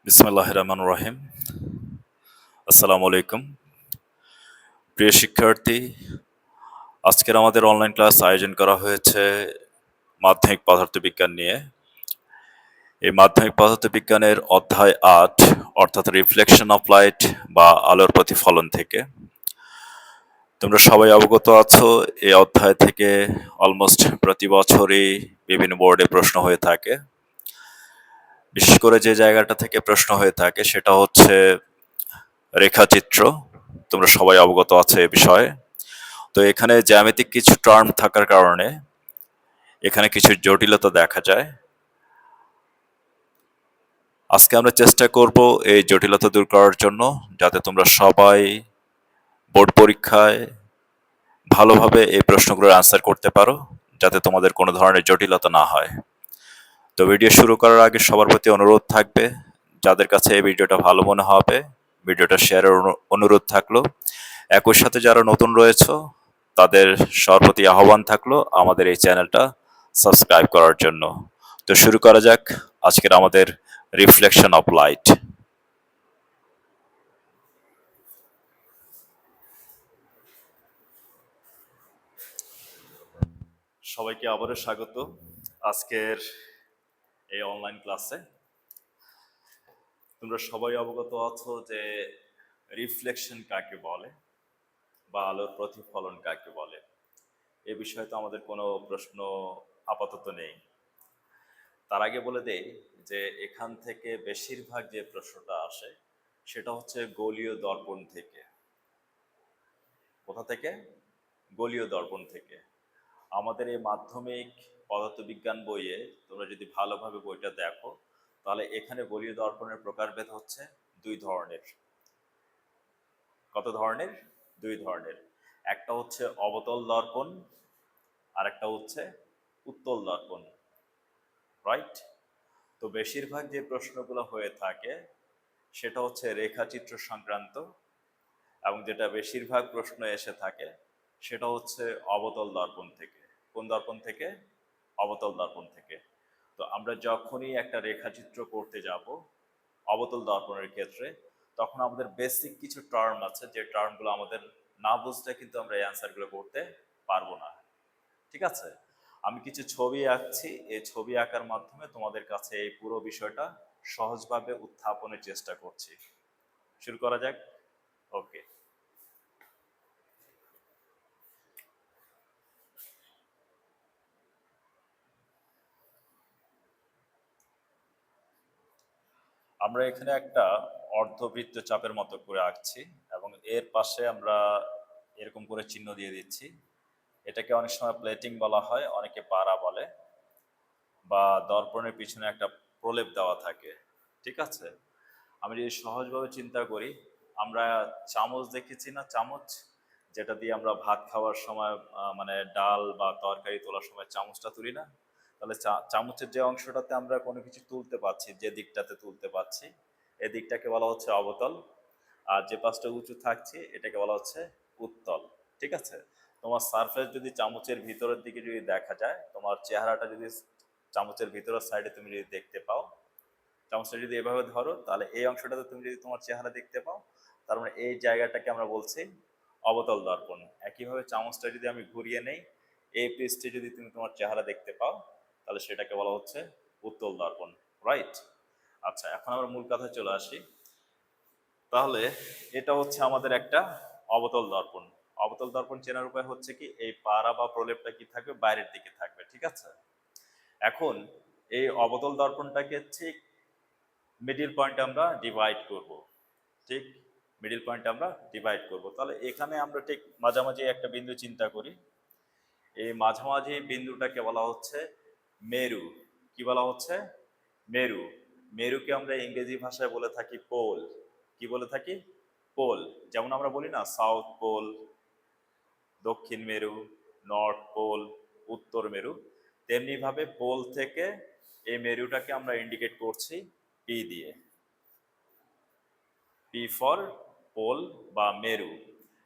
বিসমিল্লাহির রহমানির রহিম। আসসালামু আলাইকুম। প্রিয় শিক্ষার্থী, আজকের আমাদের অনলাইন ক্লাস আয়োজন করা হয়েছে মাধ্যমিক পদার্থবিজ্ঞান নিয়ে। এই মাধ্যমিক পদার্থবিজ্ঞানের অধ্যায় ৮ অর্থাৎ রিফ্লেকশন অফ লাইট বা আলোর প্রতিফলন থেকে। তোমরা সবাই অবগত আছো এই অধ্যায় থেকে অলমোস্ট প্রতি বছরই বিভিন্ন বোর্ডে প্রশ্ন হয়ে থাকে। বিশেষ করে যে জায়গাটা থেকে প্রশ্ন হয়ে থাকে সেটা হচ্ছে রেখাচিত্র। তোমরা সবাই অবগত আছো এ বিষয়ে। তো এখানে জ্যামিতিক কিছু টার্ম থাকার কারণে এখানে কিছু জটিলতা দেখা যায়। আজকে আমরা চেষ্টা করব এই জটিলতা দূর করার জন্য, যাতে তোমরা সবাই বোর্ড পরীক্ষায় ভালোভাবে এই প্রশ্নগুলোর আনসার করতে পারো, যাতে তোমাদের কোনো ধরনের জটিলতা না হয়। তো ভিডিও শুরু করার আগে সবার প্রতি অনুরোধ থাকবে, যাদের কাছে এই ভিডিওটা ভালো মনে হবে ভিডিওটা শেয়ারের অনুরোধ থাকলো। একই সাথে যারা নতুন রয়েছে তাদের সবার প্রতি আহ্বান থাকলো আমাদের এই চ্যানেলটা সাবস্ক্রাইব করার জন্য। তো শুরু করা যাক আজকের আমাদের রিফ্লেকশন অফ লাইট। সবাইকে আবারও স্বাগত আজকের এই অনলাইন ক্লাসে। তোমরা সবাই অবগত আছো যে রিফ্লেকশন কাকে বলে বা আলোর প্রতিফলন কাকে বলে। এ বিষয়ে তো আমাদের কোনো প্রশ্ন আপাতত নেই। তার আগে বলে দেই যে এখান থেকে বেশিরভাগ যে প্রশ্নটা আসে সেটা হচ্ছে গোলীয় দর্পণ থেকে। কোথা থেকে? গোলীয় দর্পণ থেকে। আমাদের এই মাধ্যমিক পদার্থবিজ্ঞান বইয়ে তোমরা যদি ভালোভাবে বইটা দেখো তাহলে এখানে গোলীয় দর্পণের প্রকারভেদ হচ্ছে দুই ধরনের। কত ধরনের? দুই ধরনের। একটা হচ্ছে অবতল দর্পণ আর একটা হচ্ছে উত্তল দর্পণ, রাইট? তো বেশিরভাগ যে প্রশ্নগুলো হয়ে থাকে সেটা হচ্ছে রেখাচিত্র সংক্রান্ত, এবং যেটা বেশিরভাগ প্রশ্ন এসে থাকে সেটা হচ্ছে অবতল দর্পণ থেকে। কোন দর্পণ থেকে? অবতল দর্পণ থেকে। তো আমরা যখনই একটা রেখাচিত্র করতে যাব অবতল দর্পণের ক্ষেত্রে, তখন আমাদের বেসিক কিছু টার্ম আছে যে টার্মগুলো আমাদের না বুঝলে কিন্তু আমরা এই অ্যান্সারগুলো করতে পারবো না। ঠিক আছে? আমি কিছু ছবি আঁকছি, এই ছবি আঁকার মাধ্যমে তোমাদের কাছে এই পুরো বিষয়টা সহজভাবে উত্থাপনের চেষ্টা করছি। শুরু করা যাক। ওকে, আমরা এখানে একটা অর্ধবৃত্ত চাপের মতো করে আঁকছি এবং এর পাশে আমরা এরকম করে চিহ্ন দিয়ে দিচ্ছি। এটাকে অনেক সময় প্লেটিং বলা হয়, অনেকে পারা বলে, বা দর্পণের পিছনে একটা প্রলেপ দেওয়া থাকে। ঠিক আছে? আমি যদি সহজভাবে চিন্তা করি, আমরা চামচ দেখেছি না, চামচ যেটা দিয়ে আমরা ভাত খাওয়ার সময় মানে ডাল বা তরকারি তোলার সময় চামচটা তুলি না? তাহলে চামচের যে অংশটাতে আমরা কোনো কিছু তুলতে পারছি, যে দিকটাতে তুলতে পারছি এই দিকটাকে বলা হচ্ছে অবতল, আর যে পাশটা উঁচু থাকছে এটাকে বলা হচ্ছে উত্তল। ঠিক আছে? তোমার সারফেস যদি চামচের ভিতরের দিকে যদি দেখা যায়, তোমার চেহারাটা যদি চামচের ভিতরের সাইডে তুমি যদি দেখতে পাও, চামচটা যদি এভাবে ধরো তাহলে এই অংশটাতে তুমি যদি তোমার চেহারা দেখতে পাও, তার মানে এই জায়গাটাকে আমরা বলছি অবতল দর্পণ। একইভাবে চামচটা যদি আমি ঘুরিয়ে নেই, এই পৃষ্ঠে যদি তুমি তোমার চেহারা দেখতে পাও তাহলে সেটাকে বলা হচ্ছে উত্তল দর্পণ, রাইট? আচ্ছা, এখন আমরা মূল কথায় চলে আসি। তাহলে এটা হচ্ছে আমাদের একটা অবতল দর্পণ। অবতল দর্পণ চেনার উপায় হচ্ছে কি, এই পারা বা প্রলেপটা কি থাকবে? বাইরের দিকে থাকবে। ঠিক আছে? এখন এই অবতল দর্পণটাকে ঠিক মিডিল পয়েন্টে আমরা ডিভাইড করব। ঠিক মিডিল পয়েন্টে আমরা ডিভাইড করব। তাহলে এখানে আমরা ঠিক মাঝামাঝি একটা বিন্দু চিন্তা করি। এই মাঝামাঝি বিন্দুটাকে বলা হচ্ছে মেরু। কি বলা হচ্ছে? মেরু। মেরুকে আমরা ইংরেজি ভাষায় বলে থাকি পোল। কি বলে থাকি? পোল। যেমন আমরা বলি না সাউথ পোল, দক্ষিণ মেরু, নর্থ পোল, উত্তর মেরু, তেমনি ভাবে পোল থেকে এই মেরুটাকে আমরা ইন্ডিকেট করছি পি দিয়ে। পি ফর পোল বা মেরু।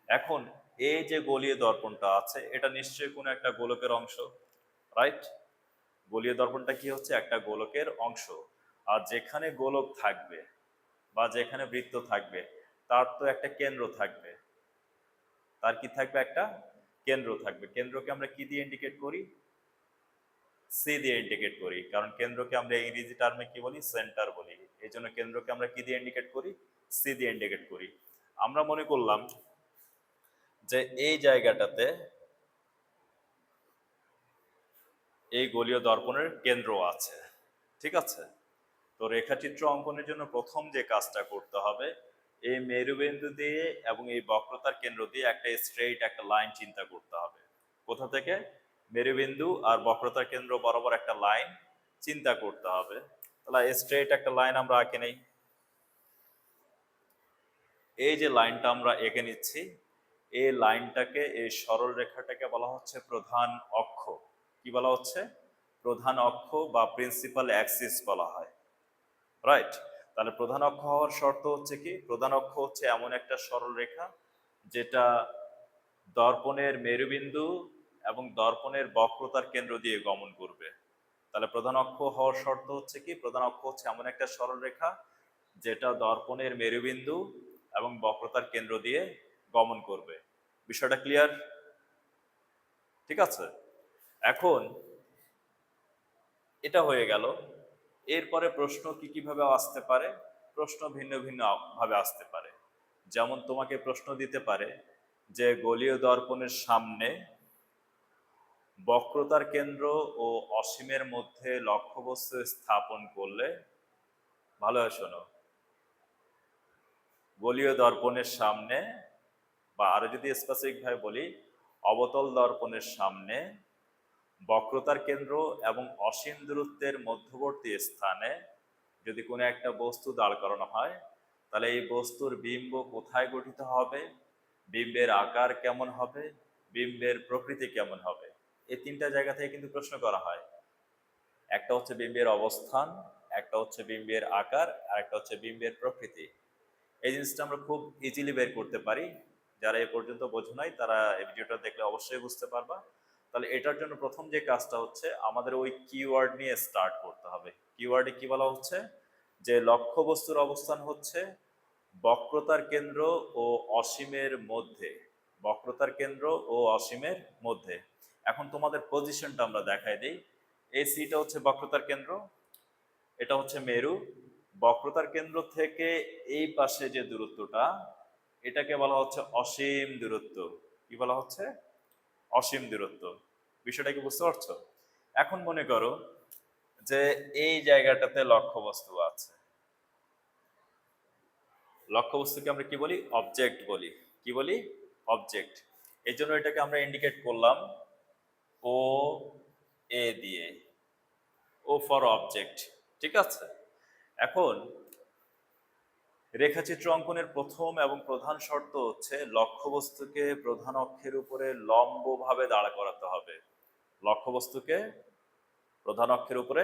এখন এই যে গোলীয় দর্পণটা আছে এটা নিশ্চয়ই কোনো একটা গোলকের অংশ, রাইট? গোলীয় দর্পণটা কি হচ্ছে? একটা গোলকের অংশ। আর যেখানে গোলক থাকবে বা যেখানে বৃত্ত থাকবে তার তো একটা কেন্দ্র থাকবে, তার কি থাকবে, একটা কেন্দ্র থাকবে। কেন্দ্রকে আমরা কি দিয়ে ইন্ডিকেট করি? সি দিয়ে ইন্ডিকেট করি, কারণ কেন্দ্রকে আমরা ইংরেজি টার্মে কি বলি? সেন্টার বলি। এই জন্য কেন্দ্রকে আমরা কি দিয়ে ইন্ডিকেট করি? সি দিয়ে ইন্ডিকেট করি। আমরা মনে করলাম যে এই জায়গাটাতে এই গোলীয় দর্পণের কেন্দ্র আছে, ঠিক আছে? তো রেখাচিত্র অঙ্কনের জন্য প্রথম যে কাজটা করতে হবে, এই মেরুবিন্দু দিয়ে এবং এই বক্রতার কেন্দ্র দিয়ে একটা স্ট্রেইট একটা লাইন চিন্তা করতে হবে। কোথা থেকে? মেরুবিন্দু আর বক্রতার কেন্দ্র বরাবর একটা লাইন চিন্তা করতে হবে। তাহলে স্ট্রেইট একটা লাইন আমরা আঁকে নেই। এই যে লাইনটা আমরা এঁকে নিচ্ছি, এই লাইনটাকে, এই সরল রেখাটাকে বলা হচ্ছে প্রধান অক্ষ। কি বলা হচ্ছে? প্রধান অক্ষ বা প্রিন্সিপাল অ্যাক্সিস বলা হয়, রাইট? তাহলে প্রধান অক্ষ হওয়ার শর্ত হচ্ছে কি? প্রধান অক্ষ হচ্ছে এমন একটা সরল রেখা যেটা দর্পণের মেরুবিন্দু এবং দর্পণের বক্রতার কেন্দ্র দিয়ে গমন করবে। তাহলে প্রধান অক্ষ হওয়ার শর্ত হচ্ছে কি? প্রধান অক্ষ হচ্ছে এমন একটা সরল রেখা যেটা দর্পণের মেরুবিন্দু এবং বক্রতার কেন্দ্র দিয়ে গমন করবে। বিষয়টা ক্লিয়ার? ঠিক আছে। এখন এটা হয়ে গেল। এরপরে প্রশ্ন কি কিভাবে আসতে পারে? প্রশ্ন ভিন্ন ভিন্ন ভাবে আসতে পারে। যেমন তোমাকে প্রশ্ন দিতে পারে যে গোলীয় দর্পণের সামনে বক্রতার কেন্দ্র ও অসীমের মধ্যে লক্ষ্যবস্তু স্থাপন করলে, ভালোভাবে শোনো, গোলীয় দর্পণের সামনে, বা আরো যদি স্পেসিফিক ভাবে বলি, অবতল দর্পণের সামনে বক্রতার কেন্দ্র এবং অসীম দূরত্বের মধ্যবর্তী স্থানে যদি কোনো একটা বস্তু দাঁড় করানো হয়, তাহলে এই বস্তুর বিম্ব কোথায় গঠিত হবে, বিম্বের আকার কেমন হবে, বিম্বের প্রকৃতি কেমন হবে, এই তিনটা জায়গা থেকে কিন্তু প্রশ্ন করা হয়। একটা হচ্ছে বিম্বের অবস্থান, একটা হচ্ছে বিম্বের আকার, আর একটা হচ্ছে বিম্বের প্রকৃতি। এই জিনিসটা আমরা খুব ইজিলি বের করতে পারি। যারা এ পর্যন্ত বোঝো নাই তারা এই ভিডিওটা দেখলে অবশ্যই বুঝতে পারবা। তাহলে এটার জন্য প্রথম যে কাজটা হচ্ছে, আমাদের ওই কিওয়ার্ড নিয়ে স্টার্ট করতে হবে। কিওয়ার্ডে কি বলা হচ্ছে? যে লক্ষ্যবস্তুর অবস্থান হচ্ছে বক্রতার কেন্দ্র ও অসীমের মধ্যে। বক্রতার কেন্দ্র ও অসীমের মধ্যে। এখন তোমাদের পজিশনটা আমরা দেখাই দিই। এই সিটা হচ্ছে বক্রতার কেন্দ্র, এটা হচ্ছে মেরু। বক্রতার কেন্দ্র থেকে এই পাশে যে দূরত্বটা, এটাকে বলা হচ্ছে অসীম দূরত্ব। কি বলা হচ্ছে? অসীম দূরত্ব। বিষয়টা কি বুঝতে পারছো? এখন মনে করো যে এই জায়গাটাতে লক্ষ্যবস্তু আছে। লক্ষ্যবস্তুকে আমরা কি বলি? অবজেক্ট বলি। কি বলি? অবজেক্ট। এই জন্য এটাকে আমরা ইন্ডিকেট করলাম ও এ দিয়ে, ও ফর অবজেক্ট। ঠিক আছে। এখন রেখাচিত্র অঙ্কনের প্রথম এবং প্রধান শর্ত হচ্ছে লক্ষ্যবস্তুকে প্রধান অক্ষের উপরে লম্বভাবে দাঁড় করাতে হবে। লক্ষ্যবস্তুকে প্রধান অক্ষের উপরে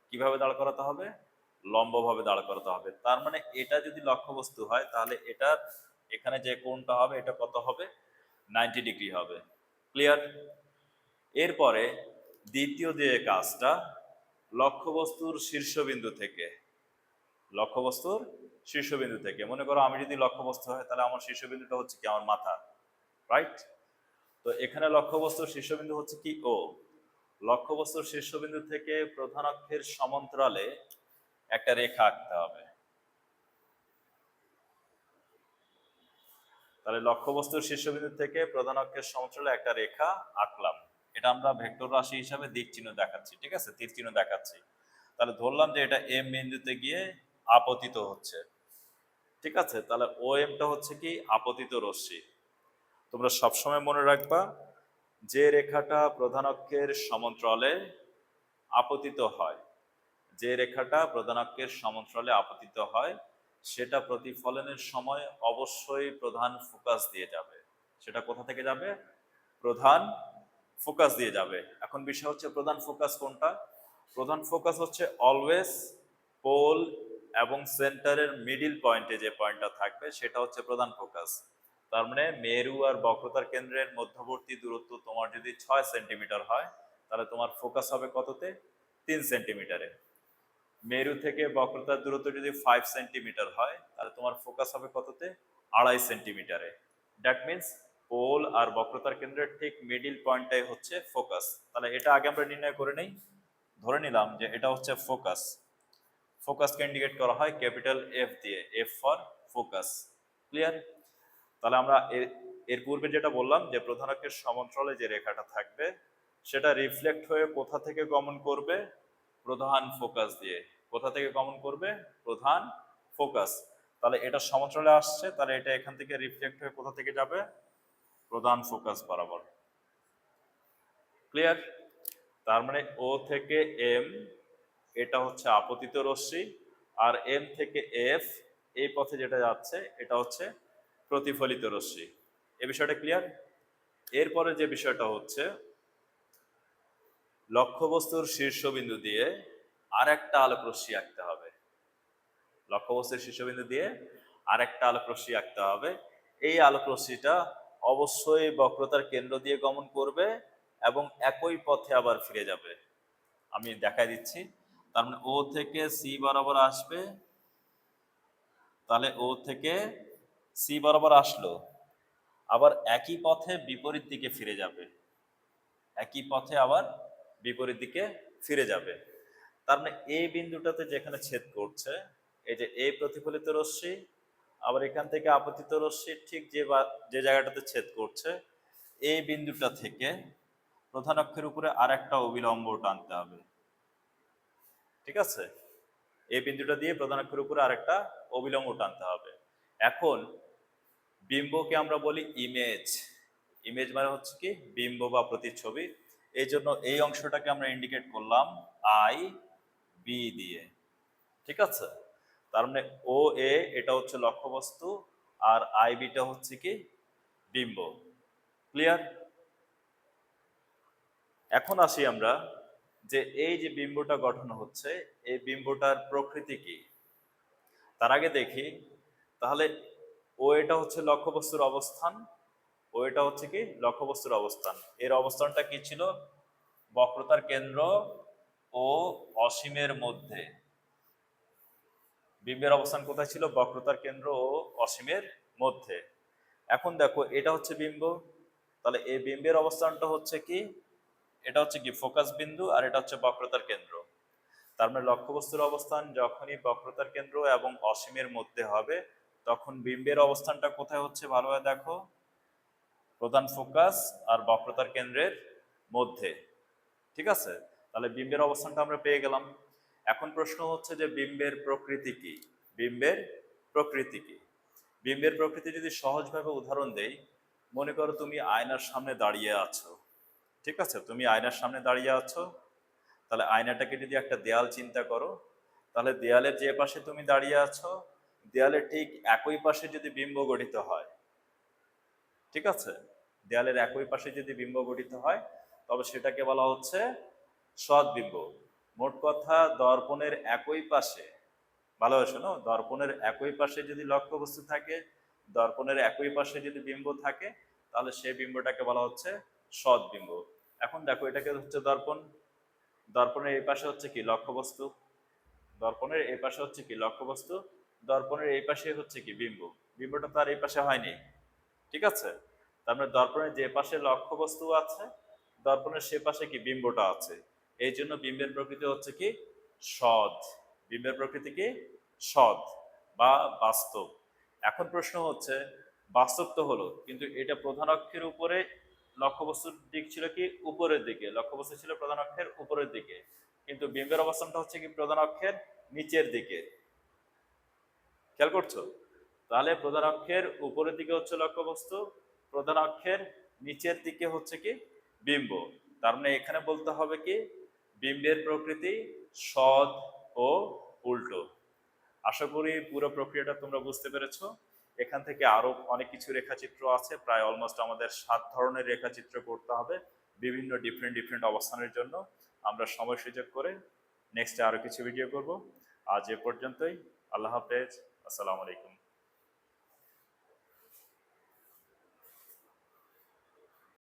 কিভাবে দাঁড় করাতে হবে? লম্বভাবে দাঁড় করাতে হবে। তার মানে এটা যদি লক্ষ্যবস্তু হয়, তাহলে এটার এখানে যে কোণটা হবে, এটা কত হবে? 90 ডিগ্রি হবে। ক্লিয়ার? এরপরে দ্বিতীয় যে কাজটা, লক্ষ্যবস্তুর শীর্ষবিন্দু থেকে, লক্ষ্যবস্তুর শীর্ষবিন্দু থেকে, মনে করো আমি যদি লক্ষ্যবস্তু হয়, তাহলে আমার শীর্ষবিন্দুটা হচ্ছে কি? আমার মাথা, রাইট? তো এখানে লক্ষ্যবস্তুর শীর্ষবিন্দু হচ্ছে কি? ও। লক্ষ্যবস্তুর শীর্ষবিন্দু থেকে প্রধান অক্ষের সমান্তরালে একটা রেখা আঁকতে হবে। তাহলে লক্ষ্যবস্তুর শীর্ষবিন্দু থেকে প্রধান অক্ষের সমান্তরালে একটা রেখা আঁকলাম। এটা আমরা ভেক্টর রাশি হিসাবে দিক চিহ্ন দেখাচ্ছি, ঠিক আছে? তীর চিহ্ন দেখাচ্ছি। তাহলে ধরলাম যে এটা এম বিন্দুতে গিয়ে আপতিত হচ্ছে, ঠিক আছে? তাহলে ও এমটা হচ্ছে কি? আপতিত রশ্মি। তোমরা সবসময় মনে রাখবা, যে রেখাটা প্রধান অক্ষের সমান্তরালে আপতিত হয়, যে রেখাটা প্রধান অক্ষের সমান্তরালে আপতিত হয়, সেটা প্রতিফলনের সময় অবশ্যই প্রধান ফোকাস দিয়ে যাবে। সেটা কোথা থেকে যাবে? প্রধান ফোকাস দিয়ে যাবে। এখন বিষয় হচ্ছে প্রধান ফোকাস কোনটা? প্রধান ফোকাস হচ্ছে অলওয়েজ পোল এবং সেন্টারের মিডিল পয়েন্টে যে পয়েন্টটা থাকবে, সেটা হচ্ছে প্রধান ফোকাস। তার মানে মেরু আর বক্রতার কেন্দ্রের মধ্যবর্তী দূরত্ব তোমার যদি 6 সেন্টিমিটার হয়, তাহলে তোমার ফোকাস হবে কততে? 3 সেন্টিমিটারে। মেরু থেকে বক্রতার দূরত্ব যদি 5 সেন্টিমিটার হয় তাহলে তোমার ফোকাস হবে কততে? 2.5 সেন্টিমিটারে। দ্যাট মিনস পোল আর বক্রতার কেন্দ্রের ঠিক মিডিল পয়েন্টটাই হচ্ছে ফোকাস। তাহলে এটা আগে আমরা নির্ণয় করে নেই। ধরে নিলাম যে এটা হচ্ছে ফোকাস। ফোকাসকে ইন্ডিকেট করা হয় ক্যাপিটাল এফ দিয়ে, এফ ফর ফোকাস। ক্লিয়ার? তাহলে আমরা এর পূর্বে যেটা বললাম যে প্রধান অক্ষের সমান্তরালে যে রেখাটা থাকবে সেটা রিফ্লেক্ট হয়ে কোথা থেকে গমন করবে? প্রধান ফোকাস দিয়ে। কোথা থেকে গমন করবে? প্রধান ফোকাস। তাহলে এটা সমান্তরালে আসছে, তাহলে এটা এখান থেকে রিফ্লেক্ট হয়ে কোথা থেকে যাবে? প্রধান ফোকাস বরাবর। ক্লিয়ার? তার মানে ও থেকে এম এটা হচ্ছে আপতিত রশ্মি, আর এম থেকে এফ এই পথে যেটা যাচ্ছে এটা হচ্ছে প্রতিফলিত রশ্মি। এই বিষয়টা ক্লিয়ার? এরপরে যে বিষয়টা হচ্ছে লক্ষ্যবস্তুর শীর্ষবিন্দু দিয়ে আরেকটা আলোক রশ্মি আঁকতে হবে। লক্ষ্যবস্তুর শীর্ষবিন্দু দিয়ে আরেকটা আলোক রশ্মি আঁকতে হবে। এই আলোক রশ্মিটা অবশ্যই বক্রতার কেন্দ্র দিয়ে গমন করবে এবং একই পথে আবার ফিরে যাবে। আমি দেখাই দিচ্ছি। তার মানে ও থেকে সি বরাবর আসবে, তাহলে ও থেকে সি বরাবর আসলো, আবার একই পথে বিপরীত দিকে ফিরে যাবে। একই পথে আবার বিপরীত দিকে ফিরে যাবে। তার মানে এই বিন্দুটাতে যেখানে ছেদ করছে, এই যে এই প্রতিফলিত রশ্মি আবার এখান থেকে আপতিত রশ্মি ঠিক যে জায়গাটাতে ছেদ করছে, এই বিন্দুটা থেকে প্রধান অক্ষের উপরে আর একটা অবিলম্ব টানতে হবে। ঠিক আছে? এই বিন্দুটা দিয়ে প্রধান অক্ষের উপরে আরেকটা অবিলম্ব টানতে হবে। এখন বিম্বকে আমরা বলি ইমেজ। ইমেজ মানে হচ্ছে কি? বিম্ব বা প্রতিচ্ছবি। এই জন্য এই অংশটাকে আমরা ইন্ডিকেট করলাম আই বি দিয়ে। ঠিক আছে? তার মানে ও এ এটা হচ্ছে লক্ষ্যবস্তু, আর আই বিটা হচ্ছে কি? বিম্ব। ক্লিয়ার? এখন আসি আমরা যে এই যে বিম্বটা গঠন হচ্ছে, এই বিম্বটার প্রকৃতি কি? তার আগে দেখি তাহলে ও এটা হচ্ছে লক্ষ্যবস্তুর অবস্থান, ও এটা হচ্ছে কি? লক্ষ্যবস্তুর অবস্থান। এর অবস্থানটা কি ছিল? বক্রতার কেন্দ্র ও অসীমের মধ্যে। বিম্বের অবস্থান কোথায় ছিল? বক্রতার কেন্দ্র ও অসীমের মধ্যে। এখন দেখো এটা হচ্ছে বিম্ব, তাহলে এই বিম্বের অবস্থানটা হচ্ছে কি? এটা হচ্ছে কি? ফোকাস বিন্দু, আর এটা হচ্ছে বক্রতার কেন্দ্র। তার মানে লক্ষ্যবস্তুর অবস্থান যখনই বক্রতার কেন্দ্র এবং অসীমের মধ্যে হবে, তখন বিম্বের অবস্থানটা কোথায় হচ্ছে? ভালোভাবে দেখো, প্রধান ফোকাস আর বক্রতার কেন্দ্রের মধ্যে। ঠিক আছে? তাহলে বিম্বের অবস্থানটা আমরা পেয়ে গেলাম। এখন প্রশ্ন হচ্ছে যে বিম্বের প্রকৃতি কি? বিম্বের প্রকৃতি কি? বিম্বের প্রকৃতি যদি সহজভাবে উদাহরণ দেই, মনে করো তুমি আয়নার সামনে দাঁড়িয়ে আছো। ঠিক আছে? তুমি আয়নার সামনে দাঁড়িয়ে আছো, তাহলে আয়নাটাকে যদি একটা দেয়াল চিন্তা করো, তাহলে দেয়ালের যে পাশে তুমি দাঁড়িয়ে আছো, দেয়ালের ঠিক একই পাশে যদি বিম্ব গঠিত হয়, ঠিক আছে? দেয়ালের একই পাশে যদি বিম্ব গঠিত হয় তবে সেটাকে বলা হচ্ছে সদ্বিম্ব। মোট কথা দর্পণের একই পাশে, ভালোভাবে শোনো, দর্পণের একই পাশে যদি লক্ষ্যবস্তু থাকে, দর্পণের একই পাশে যদি বিম্ব থাকে, তাহলে সেই বিম্বটাকে বলা হচ্ছে সদ্বিম্ব। এখন দেখো এটাকে হচ্ছে দর্পণ, দর্পণের এই পাশে হচ্ছে কি? লক্ষ্যবস্তু। দর্পণের এই পাশে হচ্ছে কি? লক্ষ্যবস্তু। দর্পণের এই পাশে হচ্ছে কি? বিম্ব। বিম্বটা তার এই পাশে হয়নি। ঠিক আছে? তার মানে দর্পণের যে পাশে লক্ষ্যবস্তু আছে, দর্পণের সে পাশে কি? বিম্বটা আছে। এই জন্য বিম্বের প্রকৃতি হচ্ছে কি? সৎ। বিম্বের প্রকৃতি কি? সৎ বা বাস্তব। এখন প্রশ্ন হচ্ছে, বাস্তব তো হলো, কিন্তু এটা প্রধান অক্ষের উপরে, লক্ষ্যবস্তুর দিক ছিল কি? উপরের দিকে। লক্ষ্যবস্তু ছিল প্রধান অক্ষের উপরের দিকে, কিন্তু বিম্বের অবস্থানটা হচ্ছে কি? প্রধান অক্ষের নিচের দিকে। খেয়াল করছো? তাহলে প্রধান অক্ষের উপরের দিকে হচ্ছে লক্ষ্যবস্তু, প্রধান অক্ষের নিচের দিকে হচ্ছে কি? বিম্ব। তার মানে এখানে বলতে হবে কি? বিম্বের প্রকৃতি সৎ ও উল্টো। আশা করি পুরো প্রক্রিয়াটা তোমরা বুঝতে পেরেছো। এখান থেকে আরো অনেক কিছু রেখাচিত্র আছে, প্রায় অলমোস্ট আমাদের 7 ধরনের রেখাচিত্র করতে হবে বিভিন্ন ডিফারেন্ট অবস্থানের জন্য। আমরা সময় সুযোগ করে নেক্সটে আরো কিছু ভিডিও করব। আজ এ পর্যন্তই। আল্লাহ হাফেজ। আসসালামু আলাইকুম।